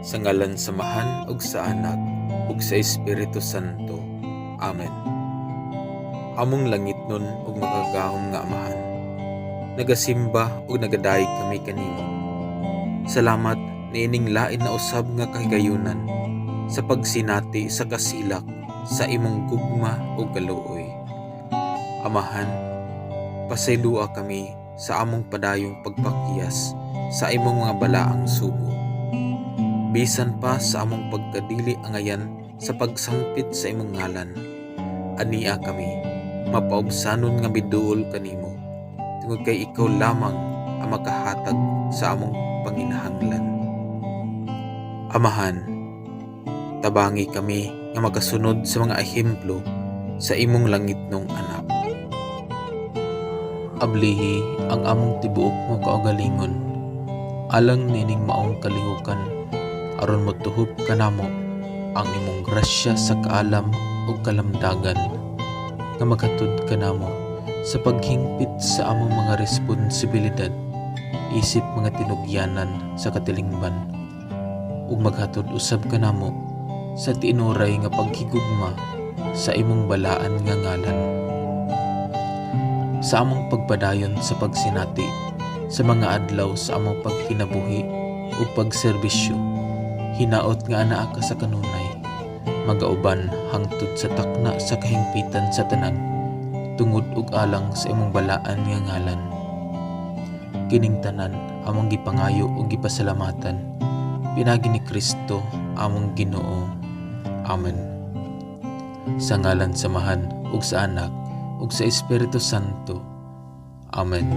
Sa ngalan samahan ug sa Anak ug sa Espiritu Santo. Amen. Among langit nun ug makagahom nga Amahan, nagasimba ug nagadayeg kami kanimo. Salamat niining lain na usab nga kahigayunan sa pagsinati sa kasilak sa imong gugma ug kaluoy. Amahan, pasaylua kami sa among padayong pagpakiyas sa imong mga balaang sugo. Bisan pa sa among pagkadili angayan sa pagsangpit sa imong ngalan, ania kami mapaubsanon nga biduol kanimo, tungod kay ikaw lamang ang makahatag sa among panginahanglan. Amahan, tabangi kami nga magasunod sa mga ehemplo sa imong langitnong anak. Ablihi ang among tibuok mo kaugalingon, alang nining maong kalihukan, aron motuhop kanamo ang imong grasya sa kaalam ug kalamdagan, nga maghatod kanamo sa paghingpit sa among mga responsibilidad, isip mga tinugyanan sa katilingban, ug maghatod usab kanamo sa tinuray nga paghigugma sa imong balaan nga ngalan. Sa among pagpadayon sa pagsinati sa mga adlaw sa among pagkinabuhi ug pagserbisyo, hinaot nga anaa ka sa kanunay, magauban hangtod sa takna sa kahingpitan sa tanan, tungod ug alang sa imong balaan nga ngalan. Kining tanan among gipangayo ug gipasalamatan, pinagi ni Kristo among Ginoo. Amen. Sa ngalan samahan ug sa Anak ug sa Espiritu Santo. Amen.